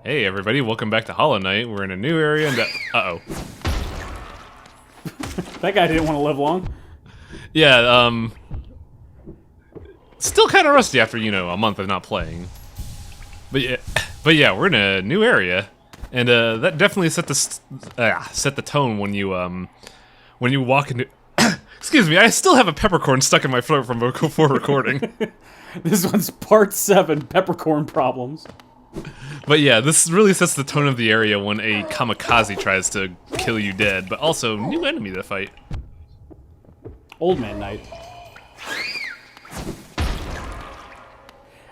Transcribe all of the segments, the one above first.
Hey everybody, welcome back to Hollow Knight. We're in a new area and uh-oh. That guy didn't want to live long. Yeah, still kind of rusty after, you know, a month of not playing. But yeah, we're in a new area. And that definitely set the tone when you walk into excuse me, I still have a peppercorn stuck in my throat from before recording. This one's part 7, peppercorn problems. But yeah, this really sets the tone of the area when a kamikaze tries to kill you dead, but also new enemy to fight. Old Man Knight.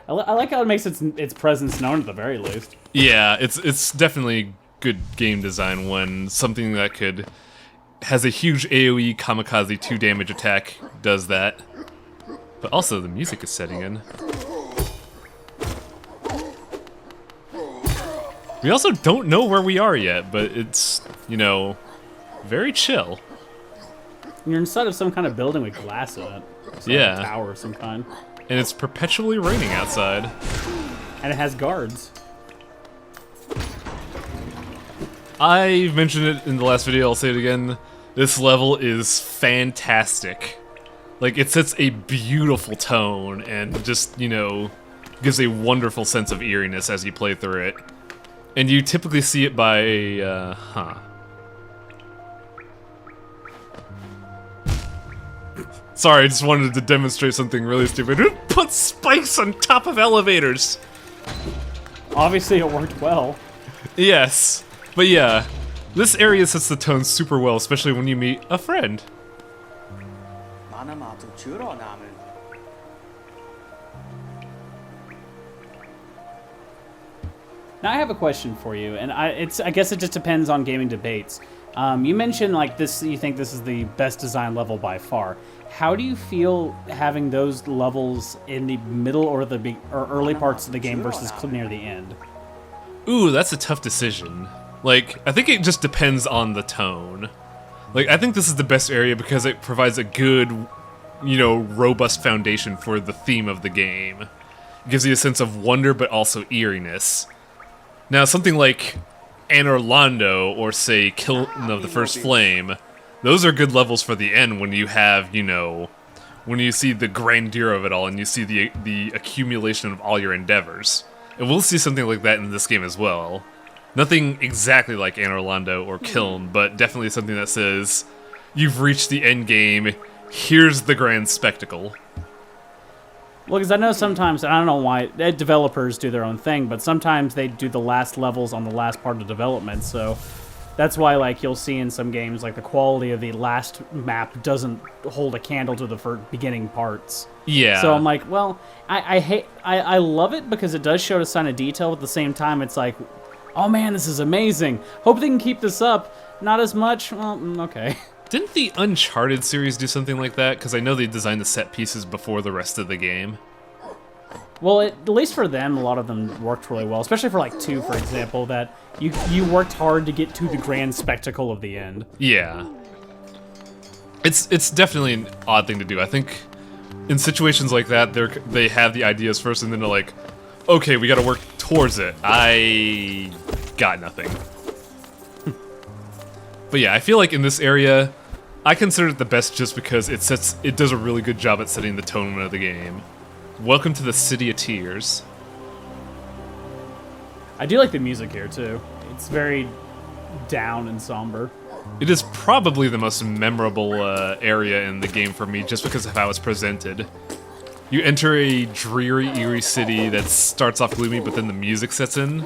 I like how it makes its presence known at the very least. Yeah, it's definitely good game design when something that has a huge AoE kamikaze 2 damage attack does that. But also the music is setting in. We also don't know where we are yet, but it's, you know, very chill. You're inside of some kind of building with glass in it. Yeah. A tower of some kind. And it's perpetually raining outside. And it has guards. I mentioned it in the last video, I'll say it again. This level is fantastic. Like, it sets a beautiful tone and just, you know, gives a wonderful sense of eeriness as you play through it. And you typically see it by, Sorry, I just wanted to demonstrate something really stupid. Who put spikes on top of elevators? Obviously it worked well. Yes. But yeah, this area sets the tone super well, especially when you meet a friend. Now I have a question for you, and I guess it just depends on gaming debates. You mentioned like this, you think this is the best design level by far. How do you feel having those levels in the middle or early parts of the game versus near the end? Ooh, that's a tough decision. Like, I think it just depends on the tone. Like, I think this is the best area because it provides a good, you know, robust foundation for the theme of the game. It gives you a sense of wonder, but also eeriness. Now, something like Anor Londo or, say, Kiln of the First Flame, those are good levels for the end when you have, you know, when you see the grandeur of it all and you see the accumulation of all your endeavors. And we'll see something like that in this game as well. Nothing exactly like Anor Londo or Kiln, but definitely something that says, you've reached the end game, here's the grand spectacle. Well, because I know sometimes, I don't know why, developers do their own thing, but sometimes they do the last levels on the last part of development, so that's why, like, you'll see in some games, like, the quality of the last map doesn't hold a candle to the beginning parts. Yeah. So I'm like, well, I love it because it does show a sign of detail, but at the same time, it's like, oh man, this is amazing. Hope they can keep this up. Not as much, well, okay. Didn't the Uncharted series do something like that? Because I know they designed the set pieces before the rest of the game. Well, at least for them, a lot of them worked really well. Especially for, like, 2, for example, that you worked hard to get to the grand spectacle of the end. Yeah. It's definitely an odd thing to do. I think in situations like that, they have the ideas first, and then they're like, okay, we gotta work towards it. I got nothing. But yeah, I feel like in this area, I consider it the best just because it does a really good job at setting the tone of the game. Welcome to the City of Tears. I do like the music here, too. It's very down and somber. It is probably the most memorable area in the game for me just because of how it's presented. You enter a dreary, eerie city that starts off gloomy, but then the music sets in.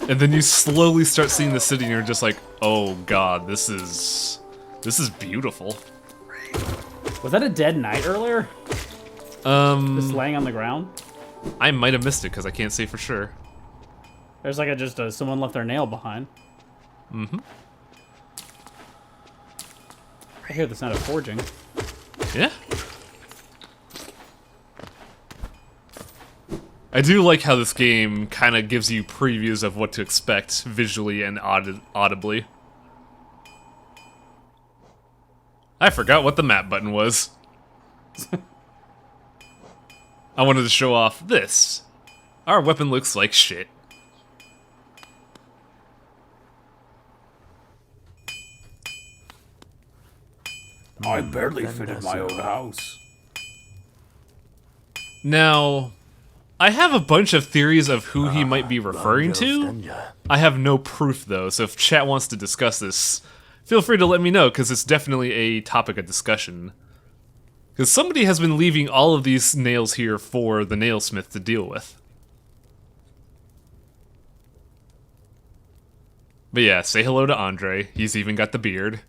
And then you slowly start seeing the city and you're just like, oh god, this is beautiful. Was that a dead knight earlier? Just laying on the ground? I might have missed it because I can't say for sure. There's like someone left their nail behind. Mm-hmm. I hear the sound of forging. Yeah. I do like how this game kind of gives you previews of what to expect visually and audibly. I forgot what the map button was. I wanted to show off this. Our weapon looks like shit. I barely fit in my own house. Now, I have a bunch of theories of who he might be referring to. I have no proof, though, so if chat wants to discuss this, feel free to let me know, because it's definitely a topic of discussion. Because somebody has been leaving all of these nails here for the nailsmith to deal with. But yeah, say hello to Andre. He's even got the beard.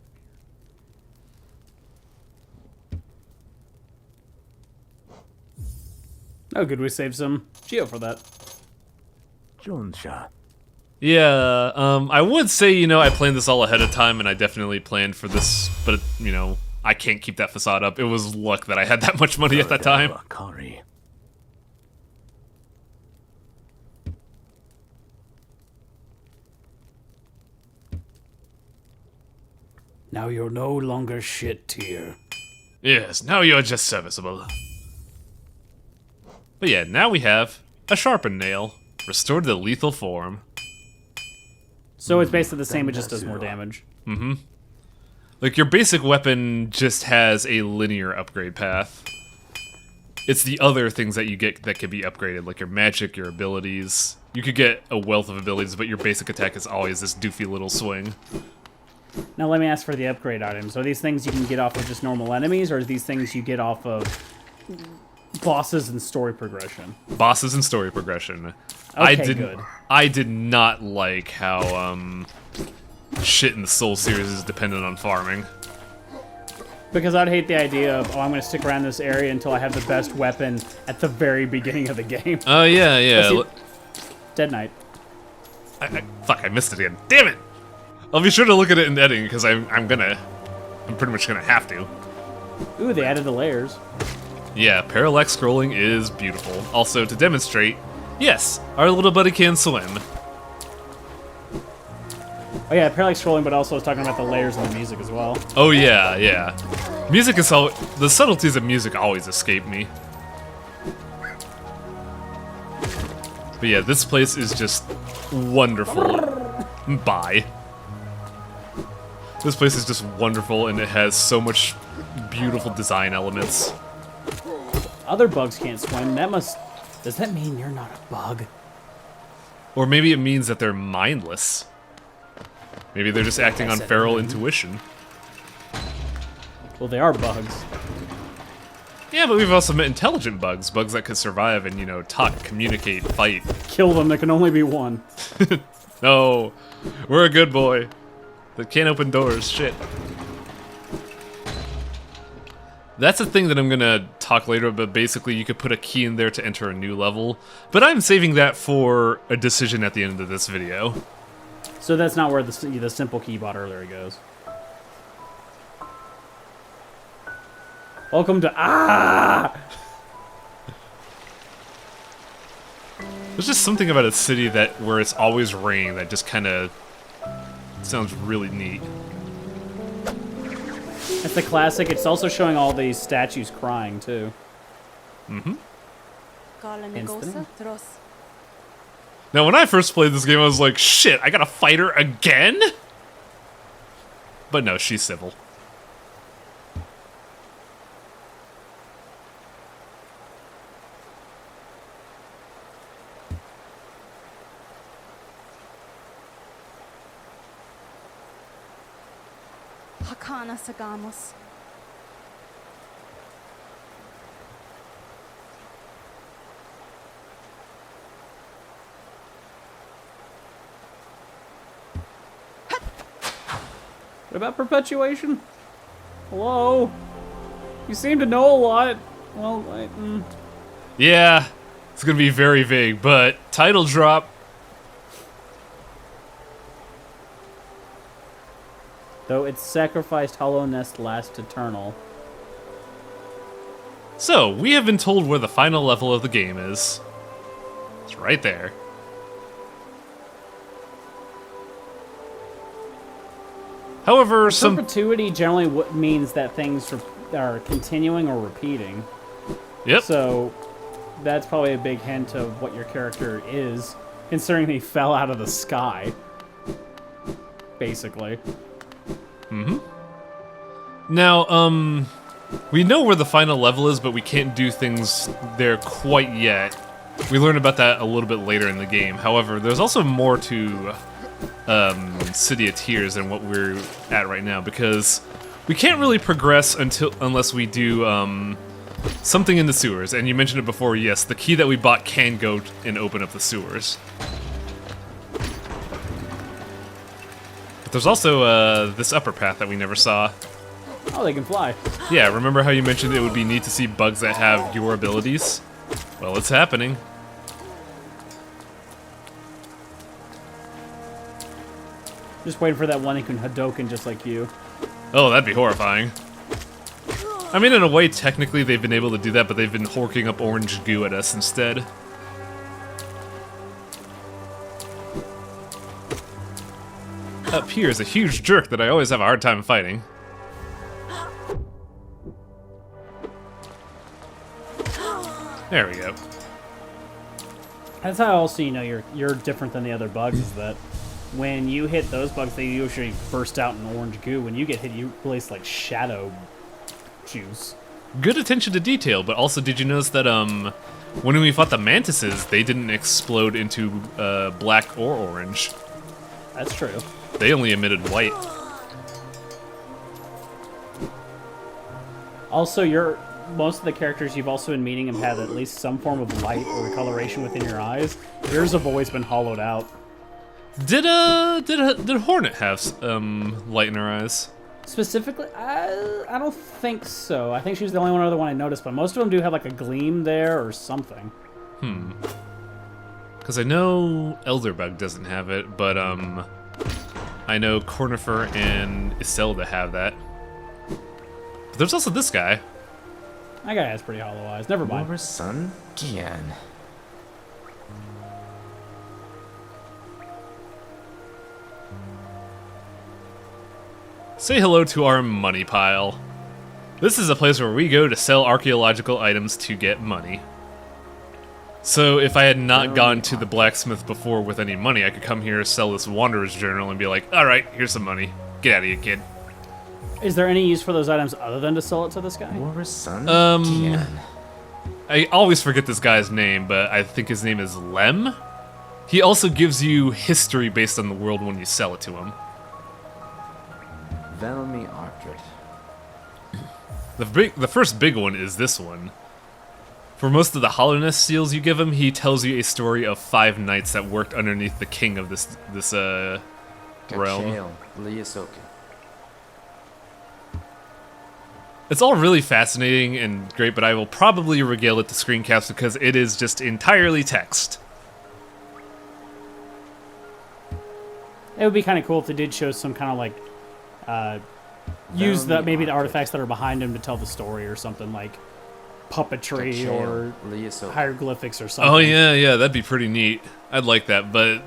Oh, good, we saved some Geo for that. Yeah, I would say, you know, I planned this all ahead of time, and I definitely planned for this, but, you know, I can't keep that facade up. It was luck that I had that much money at that time. Now you're no longer shit tier. Yes, now you're just serviceable. But yeah, now we have a sharpened nail, restored to lethal form. So it's basically the same, it just does more damage. Mm-hmm. Like, your basic weapon just has a linear upgrade path. It's the other things that you get that can be upgraded, like your magic, your abilities. You could get a wealth of abilities, but your basic attack is always this doofy little swing. Now let me ask for the upgrade items. Are these things you can get off of just normal enemies, or are these things you get off of bosses and story progression? Bosses and story progression. Okay, good. I did not like how shit in the Soul series is dependent on farming. Because I'd hate the idea of, oh, I'm going to stick around this area until I have the best weapon at the very beginning of the game. Oh, yeah, yeah. Dead Knight. Fuck, I missed it again. Damn it! I'll be sure to look at it in editing, because I'm pretty much gonna have to. Ooh, they added the layers. Yeah, parallax scrolling is beautiful. Also, to demonstrate, yes, our little buddy can swim. Oh yeah, parallax scrolling, but also I was talking about the layers in the music as well. Oh yeah, yeah. Music is the subtleties of music always escape me. But yeah, this place is just wonderful. Bye. This place is just wonderful, and it has so much beautiful design elements. Other bugs can't swim. Does that mean you're not a bug? Or maybe it means that they're mindless. Maybe they're just acting on feral intuition. Well, they are bugs. Yeah, but we've also met intelligent bugs. Bugs that could survive and, you know, talk, communicate, fight. Kill them, there can only be one. No, we're a good boy. That can't open doors, shit. That's a thing that I'm gonna talk later, but basically you could put a key in there to enter a new level. But I'm saving that for a decision at the end of this video. So that's not where the simple key bot earlier goes. Welcome to There's just something about a city where it's always rain that just kind of sounds really neat. That's the classic. It's also showing all these statues crying too. Mm-hmm. Instantly. Now, when I first played this game, I was like, shit, I gotta fight her again? But no, she's civil. Hakana Sagamos. What about perpetuation? Hello? You seem to know a lot. Well, Yeah, it's gonna be very vague, but title drop. Though its sacrificed hollow nest lasts eternal. So, we have been told where the final level of the game is. It's right there. However, perpetuity generally means that things are continuing or repeating. Yep. So, that's probably a big hint of what your character is, considering he fell out of the sky. Basically. Mm-hmm. Now, we know where the final level is, but we can't do things there quite yet. We learn about that a little bit later in the game. However, there's also more to City of Tears than what we're at right now, because we can't really progress unless we do something in the sewers. And you mentioned it before, yes, the key that we bought can go and open up the sewers. But there's also this upper path that we never saw. Oh, they can fly. Yeah, remember how you mentioned it would be neat to see bugs that have your abilities? Well, it's happening. Just waiting for that one who can Hadouken just like you. Oh, that'd be horrifying. I mean, in a way, technically they've been able to do that, but they've been horking up orange goo at us instead. Up here is a huge jerk that I always have a hard time fighting. There we go. That's how also you know you're different than the other bugs, is that when you hit those bugs, they usually burst out in orange goo. When you get hit, you release like shadow juice. Good attention to detail, but also did you notice that when we fought the mantises, they didn't explode into black or orange. That's true. They only emitted white. Also, most of the characters you've also been meeting have had at least some form of light or coloration within your eyes. Yours have always been hollowed out. Did Hornet have light in her eyes? Specifically, I don't think so. I think she's the only other one I noticed, but most of them do have like a gleam there or something. Because I know Elderbug doesn't have it, but I know Cornifer and Iselda have that. But there's also this guy. That guy has pretty hollow eyes. Never mind. Your son, Gian. Say hello to our money pile. This is a place where we go to sell archaeological items to get money. So if I had not gone to the blacksmith before with any money, I could come here, sell this Wanderer's Journal, and be like, alright, here's some money. Get out of here, kid. Is there any use for those items other than to sell it to this guy? Your son, Gian. I always forget this guy's name, but I think his name is LEMM. He also gives you history based on the world when you sell it to him. Velmi Artrit. The first big one is this one. For most of the hollowness seals you give him, he tells you a story of 5 knights that worked underneath the king of this realm. It's all really fascinating and great, but I will probably regale it to screen caps because it is just entirely text. It would be kind of cool if they did show some kind of like use maybe the artifacts that are behind him to tell the story or something, like puppetry or hieroglyphics or something. Oh yeah, that'd be pretty neat. I'd like that, but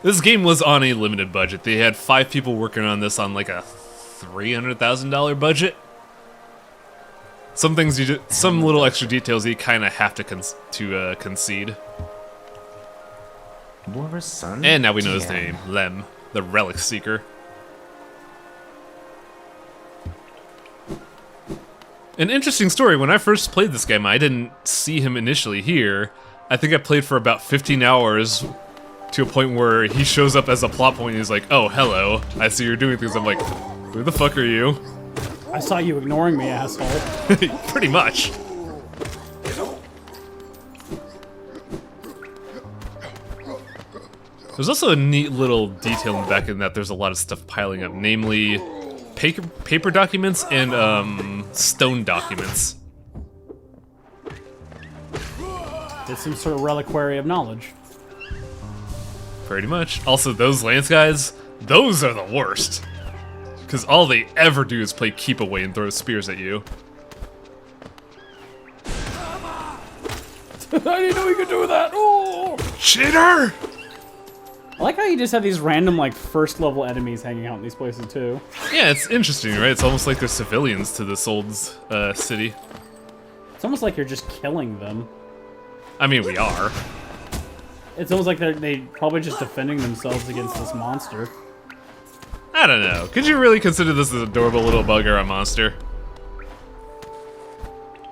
this game was on a limited budget. They had 5 people working on this on like a $300,000 budget. Some things some little extra details you kind of have to concede. And now we know his name, Lem, the Relic Seeker. An interesting story, when I first played this game, I didn't see him initially here. I think I played for about 15 hours to a point where he shows up as a plot point and he's like, oh, hello, I see you're doing things. I'm like, who the fuck are you? I saw you ignoring me, asshole. Pretty much. There's also a neat little detail in the back end that there's a lot of stuff piling up, namely paper documents and stone documents. It's some sort of reliquary of knowledge. Pretty much. Also, those lance guys, those are the worst. Because all they ever do is play keep away and throw spears at you. I didn't know he could do that! Oh! Cheater! I like how you just have these random, like, first-level enemies hanging out in these places, too. Yeah, it's interesting, right? It's almost like they're civilians to this old city. It's almost like you're just killing them. I mean, we are. It's almost like they probably just defending themselves against this monster. I don't know. Could you really consider this an adorable little bug or a monster?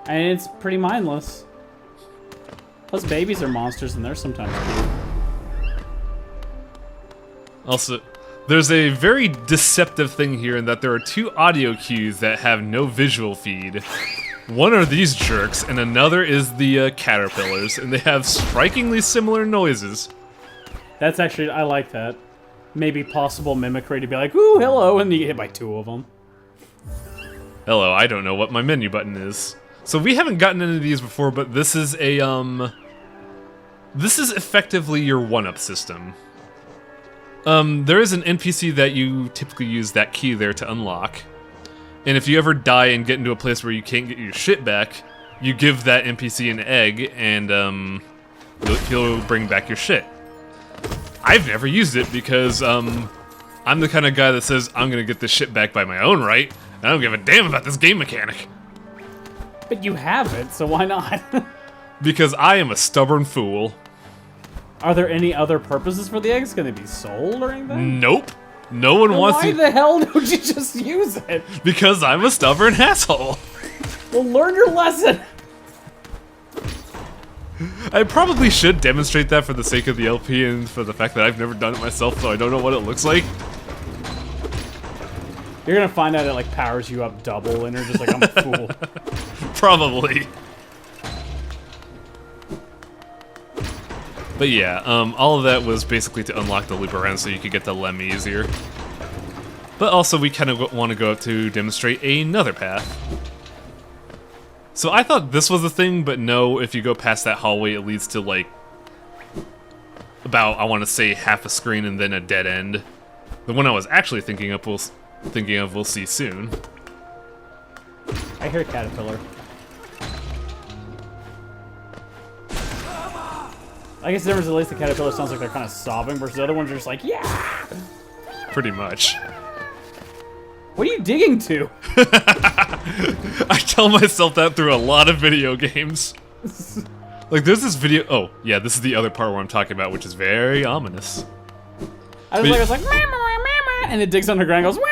And it's pretty mindless. Plus, babies are monsters, and they're sometimes cute. Also, there's a very deceptive thing here in that there are 2 audio cues that have no visual feed. One are these jerks, and another is the caterpillars, and they have strikingly similar noises. That's actually, I like that. Maybe possible mimicry to be like, ooh, hello, and you get hit by 2 of them. Hello, I don't know what my menu button is. So we haven't gotten any of these before, but this is a, this is effectively your 1-up system. There is an NPC that you typically use that key there to unlock. And if you ever die and get into a place where you can't get your shit back, you give that NPC an egg, and he'll bring back your shit. I've never used it because I'm the kind of guy that says I'm gonna get this shit back by my own right. I don't give a damn about this game mechanic. But you have it, so why not? Because I am a stubborn fool. Are there any other purposes for the eggs? Can they be sold or anything? Nope. No one Then wants why to. the hell don't you just use it? Because I'm a stubborn asshole. Well, learn your lesson. I probably should demonstrate that for the sake of the LP and for the fact that I've never done it myself, so I don't know what it looks like. You're gonna find out it like powers you up double, and you're just like, I'm a fool. Probably. But yeah, all of that was basically to unlock the loop around so you could get the LEMM easier. But also we kind of want to go up to demonstrate another path. So I thought this was the thing, but no, if you go past that hallway it leads to like about, I want to say, half a screen and then a dead end. The one I was actually thinking of we'll see soon. I hear caterpillar. I guess the difference is at least the caterpillar sounds like they're kind of sobbing, versus the other ones are just like, yeah! Pretty much. What are you digging to? I tell myself that through a lot of video games. Like, there's this video. Oh, yeah, this is the other part where I'm talking about, which is very ominous. I was like, mama, and it digs underground and goes, wah!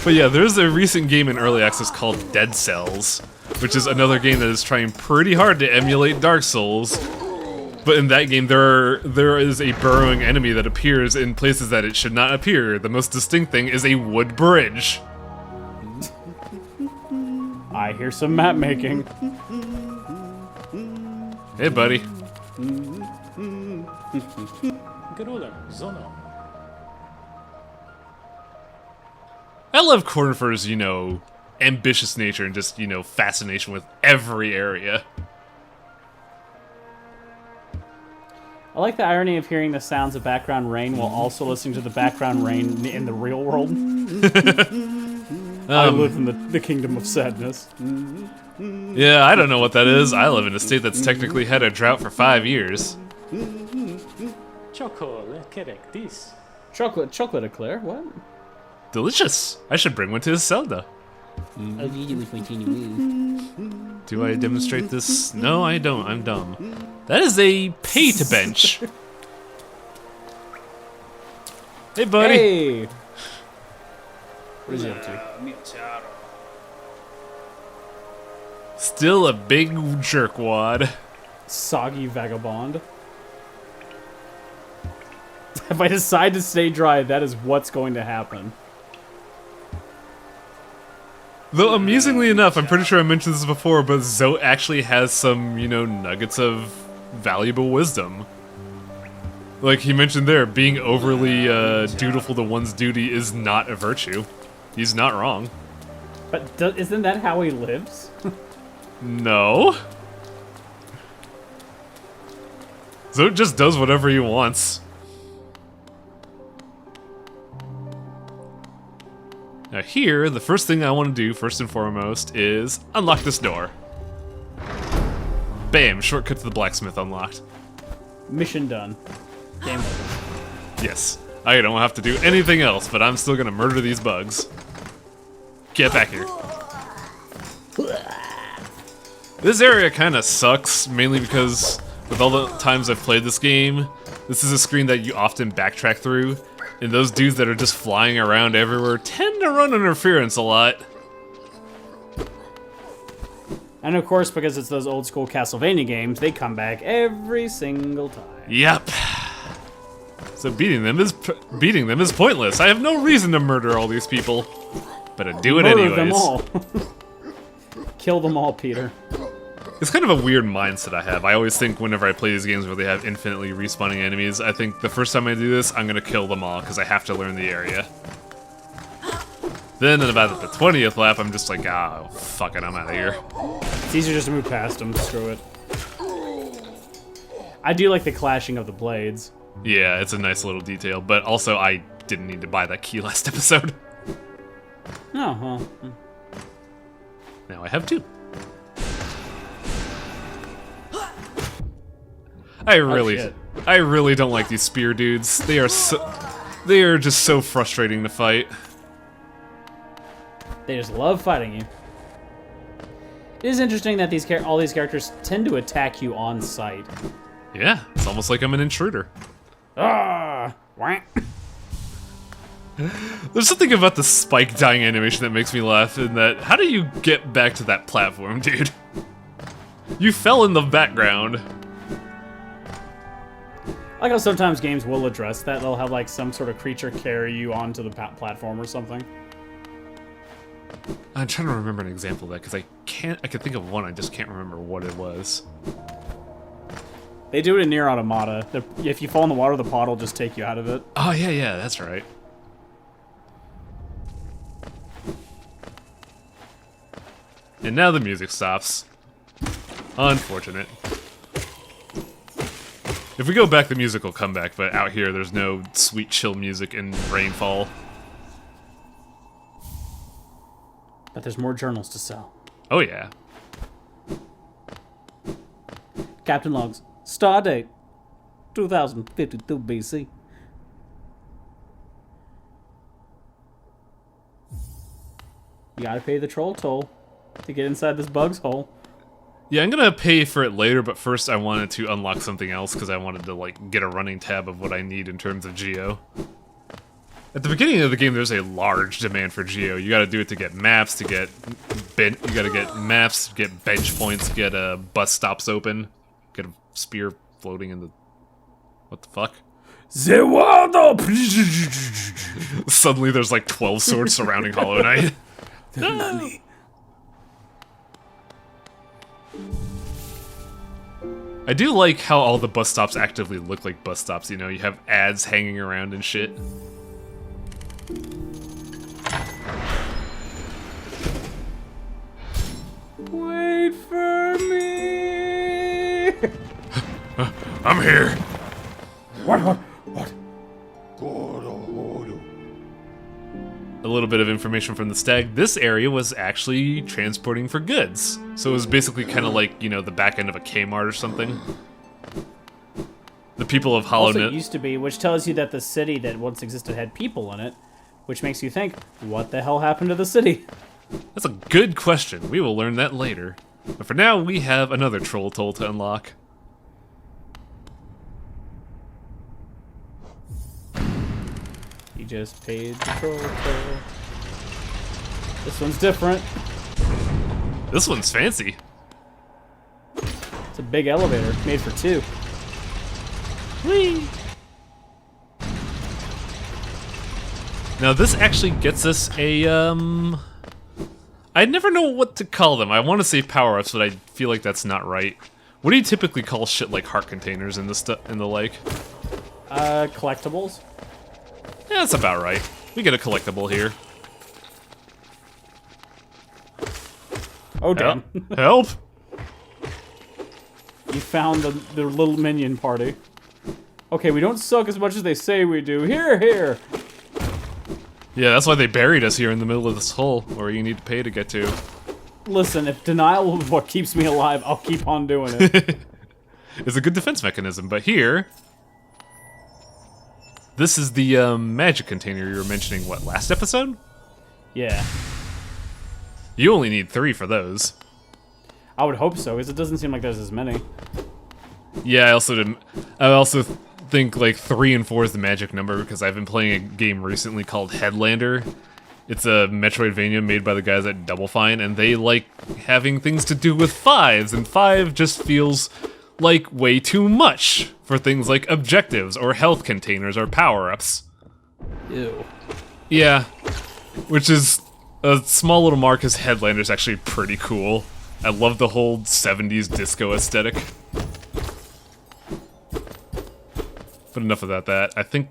But yeah, there's a recent game in early access called Dead Cells, which is another game that is trying pretty hard to emulate Dark Souls. But in that game, there is a burrowing enemy that appears in places that it should not appear. The most distinct thing is a wood bridge. I hear some map making. Hey, buddy. I love Cornifer's, you know, ambitious nature and just, you know, fascination with every area. I like the irony of hearing the sounds of background rain while also listening to the background rain in the real world. I live in the kingdom of sadness. Yeah, I don't know what that is. I live in a state that's technically had a drought for 5 years. Chocolate eclair? What? Delicious. I should bring one to Zelda. Do I demonstrate this? No, I don't. I'm dumb. That is a pay-to-bench. Hey, buddy. Hey! What is he up to? Still a big jerkwad. Soggy vagabond. If I decide to stay dry, that is what's going to happen. Though, amusingly enough, I'm pretty sure I mentioned this before, but ZOTE actually has some, you know, nuggets of valuable wisdom. Like he mentioned there, being overly dutiful to one's duty is not a virtue. He's not wrong. But isn't that how he lives? No. ZOTE just does whatever he wants. Now here, the first thing I want to do, first and foremost, is unlock this door. Bam, shortcut to the blacksmith unlocked. Mission done. Game over. Yes, I don't have to do anything else, but I'm still gonna murder these bugs. Get back here. This area kinda sucks, mainly because with all the times I've played this game, this is a screen that you often backtrack through. And those dudes that are just flying around everywhere tend to run interference a lot. And of course, because it's those old school Castlevania games, they come back every single time. Yep. So beating them is pointless. I have no reason to murder all these people, but I do it Murder anyways. them all. Kill them all, Peter. It's kind of a weird mindset I have. I always think whenever I play these games where they have infinitely respawning enemies, I think the first time I do this, I'm gonna kill them all because I have to learn the area. Then at about the 20th lap, I'm just like, ah, oh, fuck it, I'm out of here. It's easier just to move past them. Screw it. I do like the clashing of the blades. Yeah, it's a nice little detail, but also I didn't need to buy that key last episode. Oh, well. Now I have 2. I really don't like these spear dudes. They are just so frustrating to fight. They just love fighting you. It is interesting that all these characters tend to attack you on sight. Yeah, it's almost like I'm an intruder. Ah! Wah. There's something about the spike dying animation that makes me laugh in that, how do you get back to that platform, dude? You fell in the background. I like how sometimes games will address that. They'll have like some sort of creature carry you onto the platform or something. I'm trying to remember an example of that, because I can think of one, I just can't remember what it was. They do it in Nier Automata. If you fall in the water, the pod will just take you out of it. Oh, yeah, that's right. And now the music stops. Unfortunate. If we go back, the music will come back, but out here, there's no sweet, chill music and rainfall. But there's more journals to sell. Oh, yeah. Captain Logs. Stardate. 2052 BC. You gotta pay the troll toll to get inside this bug's hole. Yeah, I'm gonna pay for it later, but first I wanted to unlock something else because I wanted to, like, get a running tab of what I need in terms of geo. At the beginning of the game, there's a large demand for geo. You gotta do it to get maps, to get you gotta get maps, get bench points, get bus stops open, get a spear floating in the... What the fuck? Suddenly there's like 12 swords surrounding Hollow Knight. No. I do like how all the bus stops actively look like bus stops, you know? You have ads hanging around and shit. Wait for me! I'm here. What? A little bit of information from the stag. This area was actually transporting for goods. So it was basically kind of like, you know, the back end of a Kmart or something. The people of Hollow Knight... Also used to be, which tells you that the city that once existed had people in it, which makes you think, what the hell happened to the city? That's a good question. We will learn that later. But for now, we have another troll toll to unlock. You just paid the troll toll. This one's different. This one's fancy. It's a big elevator, made for 2. Whee! Now this actually gets us a, I never know what to call them. I want to say power-ups, but I feel like that's not right. What do you typically call shit like heart containers and the like? Collectibles. Yeah, that's about right. We get a collectible here. Oh, damn. Help! You found the little minion party. Okay, we don't suck as much as they say we do. Here! Yeah, that's why they buried us here in the middle of this hole, where you need to pay to get to. Listen, if denial is what keeps me alive, I'll keep on doing it. It's a good defense mechanism, but here... This is the magic container you were mentioning, what, last episode? Yeah. You only need 3 for those. I would hope so, because it doesn't seem like there's as many. Yeah, I also think like 3 and 4 is the magic number because I've been playing a game recently called Headlander. It's a Metroidvania made by the guys at Double Fine, and they like having things to do with 5s, and 5 just feels like way too much for things like objectives or health containers or power-ups. Ew. Yeah, which is a small little mark because Headlander's actually pretty cool. I love the whole 70s disco aesthetic. But enough about that. I think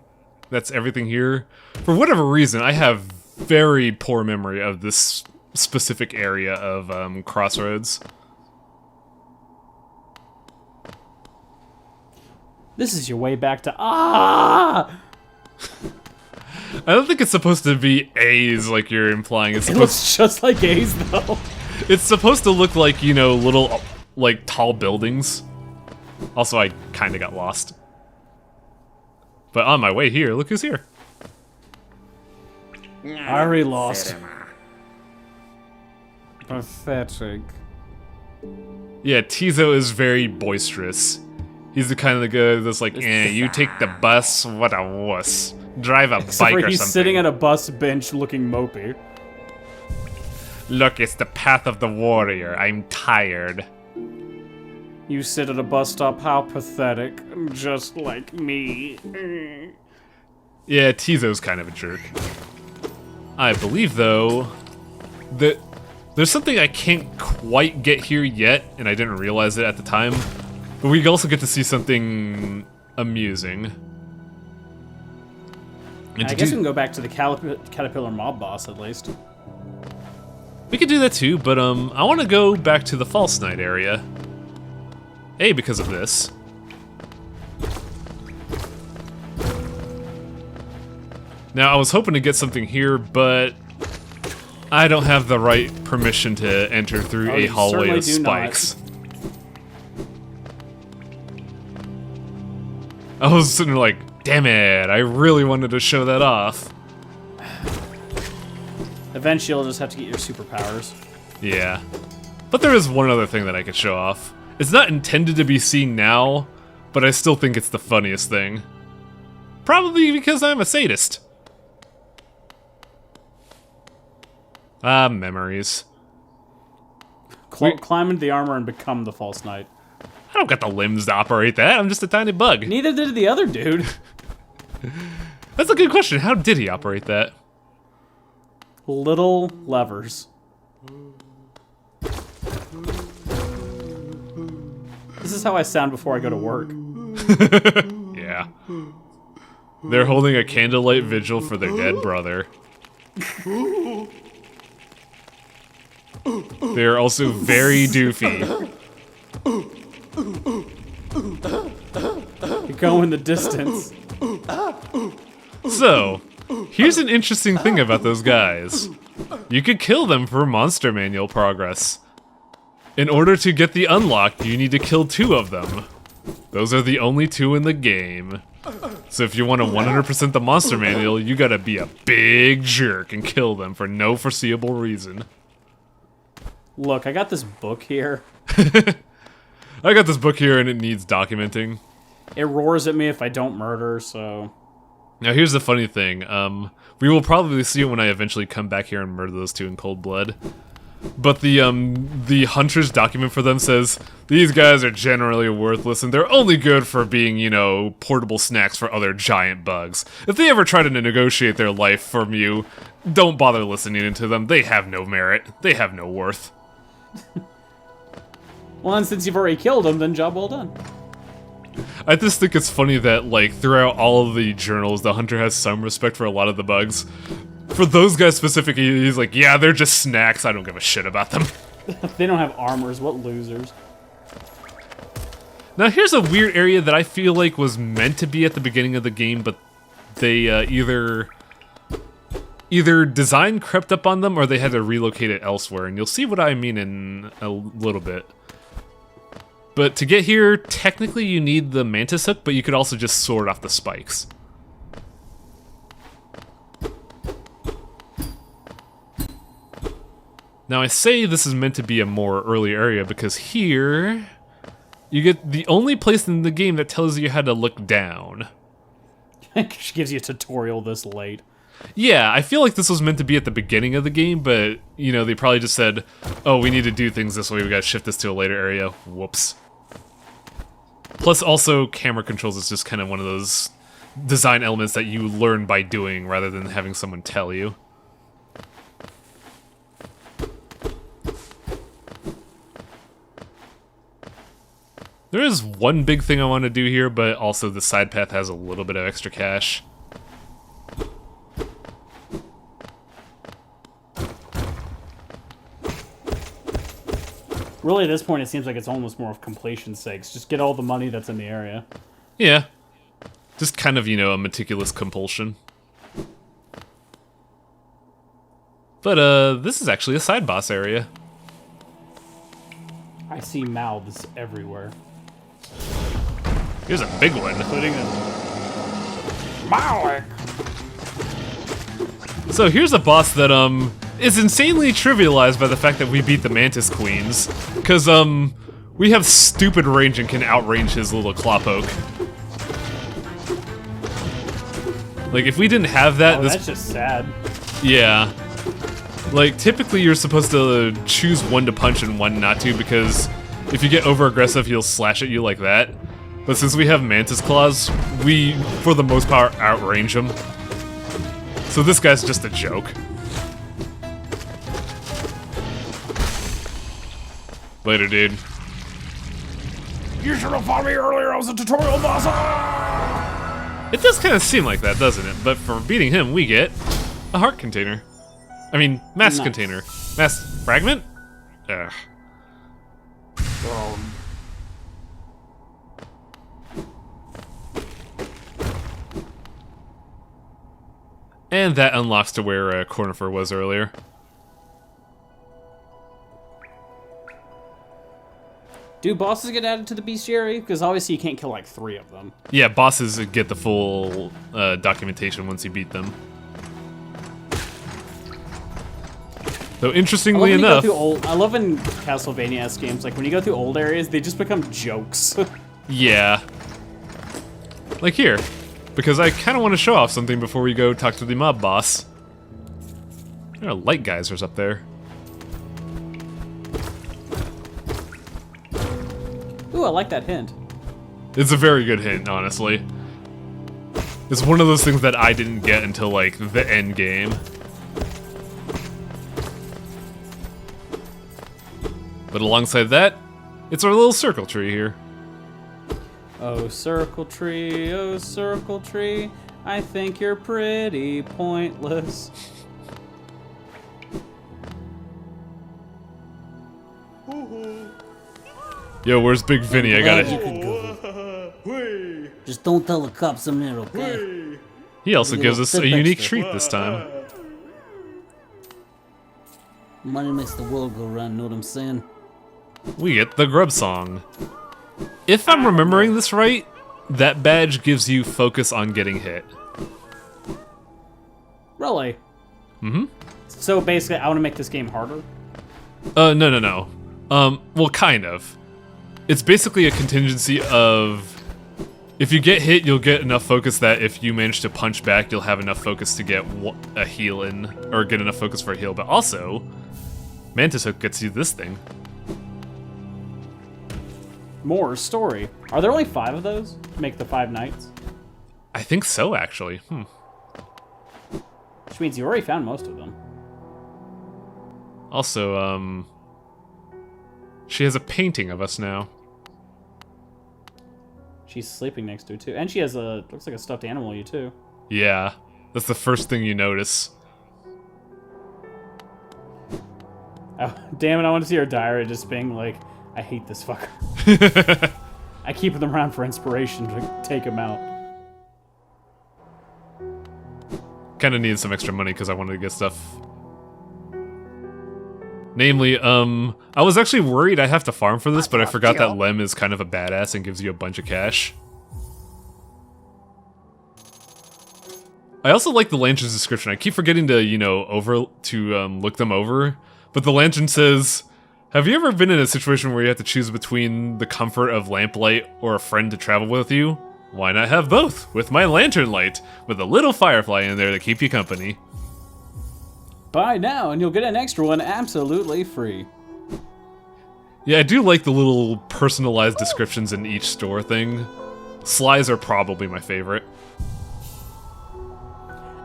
that's everything here. For whatever reason, I have very poor memory of this specific area of Crossroads. This is your way back to I don't think it's supposed to be A's like you're implying. It's It supposed, looks just like A's though. it's supposed to look like, you know, little, like, tall buildings. Also, I kind of got lost. But on my way here, look who's here. I already lost. Pathetic. Yeah, Tizo is very boisterous. He's the kind of the guy that's like, you take the bus, what a wuss. Drive a Except bike for or he's something. sitting at a bus bench looking mopey. Look, it's the path of the warrior. I'm tired. You sit at a bus stop, how pathetic. Just like me. Yeah, Tizo's kind of a jerk. I believe, though, that there's something I can't quite get here yet, and I didn't realize it at the time. But we also get to see something amusing. And I guess we can go back to the Caterpillar mob boss at least. we could do that too, but I want to go back to the False Knight area. A, because of this. Now, I was hoping to get something here, but I don't have the right permission to enter through a you hallway of certainly do not. spikes. I was sitting there like, damn it, I really wanted to show that off. Eventually you'll just have to get your superpowers. Yeah. But there is one other thing that I could show off. It's not intended to be seen now, but I still think it's the funniest thing. Probably because I'm a sadist. Ah, memories. Climb into the armor and become the False Knight. I don't got the limbs to operate that, I'm just a tiny bug. Neither did the other dude. That's a good question, how did he operate that? Little levers. This is how I sound before I go to work. Yeah. They're holding a candlelight vigil for their dead brother. They're also very doofy. You go in the distance. So, here's an interesting thing about those guys. You could kill them for Monster Manual progress. In order to get the unlock, you need to kill 2 of them. Those are the only 2 in the game. So if you want to 100% the Monster Manual, you gotta be a big jerk and kill them for no foreseeable reason. Look, I got this book here. I got this book here and it needs documenting. It roars at me if I don't murder, so... Now here's the funny thing, we will probably see it when I eventually come back here and murder those 2 in cold blood. But the hunter's document for them says, these guys are generally worthless and they're only good for being, you know, portable snacks for other giant bugs. If they ever try to negotiate their life from you, don't bother listening to them. They have no merit. They have no worth. Well, and since you've already killed him, then job well done. I just think it's funny that, like, throughout all of the journals, the hunter has some respect for a lot of the bugs. For those guys specifically, he's like, yeah, they're just snacks. I don't give a shit about them. They don't have armors. What losers. Now, here's a weird area that I feel like was meant to be at the beginning of the game, but they either design crept up on them or they had to relocate it elsewhere, and you'll see what I mean in a little bit. But to get here, technically you need the mantis hook, but you could also just sword off the spikes. Now I say this is meant to be a more early area because here You get the only place in the game that tells you how to look down. She gives you a tutorial this late. Yeah, I feel like this was meant to be at the beginning of the game, but, you know, they probably just said, oh, we need to do things this way, we gotta shift this to a later area. Whoops. Plus, also, camera controls is just kind of one of those design elements that you learn by doing rather than having someone tell you. There is one big thing I want to do here, but also the side path has a little bit of extra cash. Really, at this point, it seems like it's almost more of completion's sakes. Just get all the money that's in the area. Yeah. Just kind of, you know, a meticulous compulsion. But, this is actually a side boss area. I see mouths everywhere. Here's a big one. Including Malik! So here's a boss that, is insanely trivialized by the fact that we beat the Mantis Queens. Cause, we have stupid range and can outrange his little clawpoke. Like, if we didn't have that, that's just sad. Yeah. Like, typically you're supposed to choose one to punch and one not to, because if you get over-aggressive, he'll slash at you like that. But since we have Mantis Claws, we, for the most part, outrange him. So this guy's just a joke. Later, dude. You should have fought me earlier, I was a tutorial boss! It does kind of seem like that, doesn't it? But for beating him, we get a heart container. I mean, mass Nice. container. Mass fragment? Ugh. And that unlocks to where Cornifer was earlier. Do bosses get added to the bestiary? Because obviously you can't kill like 3 of them. Yeah, bosses get the full documentation once you beat them. Though interestingly enough, I love in Castlevania-esque games, like when you go through old areas, they just become jokes. yeah, like here, because I kind of want to show off something before we go talk to the mob boss. There are light geysers up there. Ooh, I like that hint. It's a very good hint, honestly. It's one of those things that I didn't get until like the end game. But alongside that, it's our little circle tree here. Oh, circle tree, I think you're pretty pointless. Yo, where's Big Vinny? I got You it. could go. Just don't tell the cops I'm there, okay? He also You gives little us a tip unique extra. treat this time. Money makes the world go round, know what I'm saying? We get the grub song. If I'm remembering this right, that badge gives you focus on getting hit. Really? Mm-hmm. So basically, I want to make this game harder? No. Well, kind of. It's basically a contingency of... If you get hit, you'll get enough focus that if you manage to punch back, you'll have enough focus to get a heal in, or get enough focus for a heal. But also, Mantis Hook gets you this thing. More story. Are there only 5 of those to make the 5 nights? I think so, actually. Which means you already found most of them. Also, she has a painting of us now. She's sleeping next to it too. And she has a, looks like a stuffed animal you too. Yeah, that's the first thing you notice. Oh, damn it, I want to see her diary just being like, I hate this fucker. I keep them around for inspiration to take him out. Kind of needed some extra money because I wanted to get stuff. Namely, I was actually worried I'd have to farm for this, but I forgot that LEMM is kind of a badass and gives you a bunch of cash. I also like the lantern's description. I keep forgetting to, you know, look them over. But the lantern says, Have you ever been in a situation where you have to choose between the comfort of lamplight or a friend to travel with you? Why not have both with my lantern light, with a little firefly in there to keep you company? Buy now and you'll get an extra one absolutely free. Yeah, I do like the little personalized descriptions in each store thing. Slides are probably my favorite.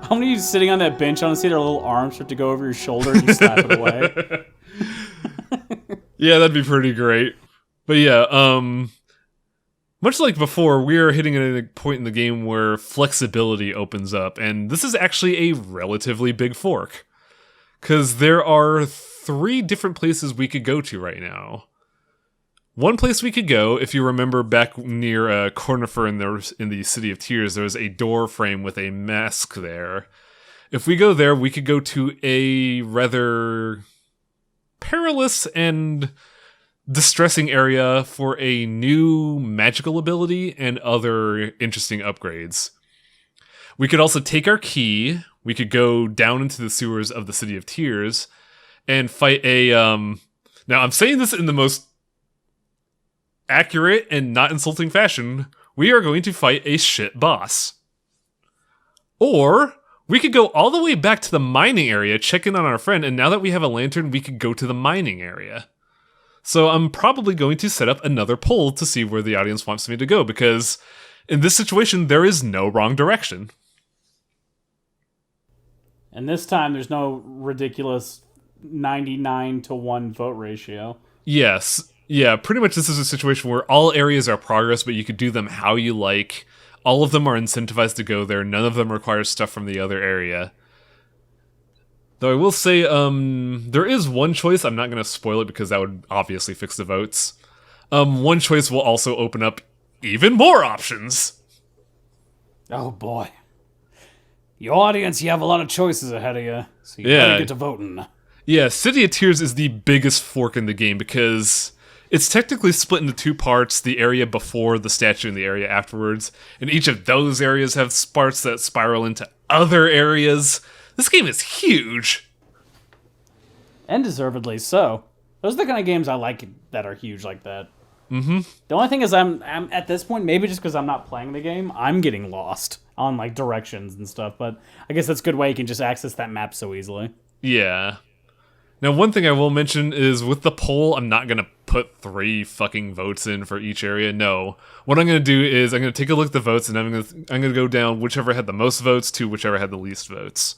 How many of you sitting on that bench, I want to see their little arms start to go over your shoulder and you slap it away? Yeah, that'd be pretty great. But yeah, much like before, we are hitting a point in the game where flexibility opens up, and this is actually a relatively big fork. Because there are 3 different places we could go to right now. One place we could go, if you remember back near Cornifer in the City of Tears, there was a door frame with a mask there. If we go there, we could go to a rather perilous and distressing area for a new magical ability and other interesting upgrades. We could also take our key, we could go down into the sewers of the City of Tears and fight a, now I'm saying this in the most accurate and not insulting fashion, we are going to fight a shit boss. Or we could go all the way back to the mining area, check in on our friend, and now that we have a lantern, we could go to the mining area. So I'm probably going to set up another poll to see where the audience wants me to go, because in this situation, there is no wrong direction. And this time, there's no ridiculous 99-to-1 vote ratio. Yes. Yeah, pretty much this is a situation where all areas are progress, but you could do them how you like. All of them are incentivized to go there. None of them require stuff from the other area. Though I will say, there is one choice. I'm not going to spoil it because that would obviously fix the votes. One choice will also open up even more options. Oh boy. Your audience, you have a lot of choices ahead of you, so you better get to voting. Yeah, City of Tears is the biggest fork in the game because it's technically split into 2 parts, the area before the statue and the area afterwards, and each of those areas have parts that spiral into other areas. This game is huge. And deservedly so. Those are the kind of games I like that are huge like that. Mm-hmm. The only thing is I'm at this point, maybe just because I'm not playing the game, I'm getting lost on like directions and stuff, but I guess that's a good way you can just access that map so easily. Yeah. Now, one thing I will mention is with the poll, I'm not going to put 3 fucking votes in for each area. No. What I'm going to do is I'm going to take a look at the votes, and I'm going to go down whichever had the most votes to whichever had the least votes.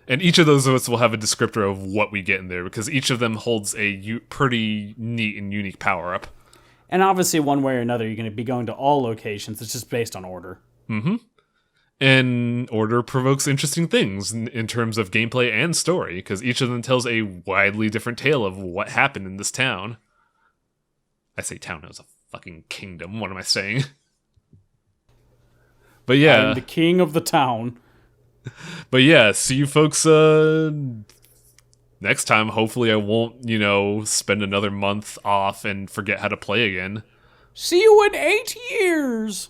And each of those votes will have a descriptor of what we get in there, because each of them holds a pretty neat and unique power-up. And obviously, one way or another, you're going to be going to all locations. It's just based on order. Mm-hmm. And order provokes interesting things in terms of gameplay and story, because each of them tells a widely different tale of what happened in this town. I say town, it was a fucking kingdom. What am I saying? But yeah. I'm the king of the town. But yeah, see you folks next time. Hopefully I won't, spend another month off and forget how to play again. See you in 8 years!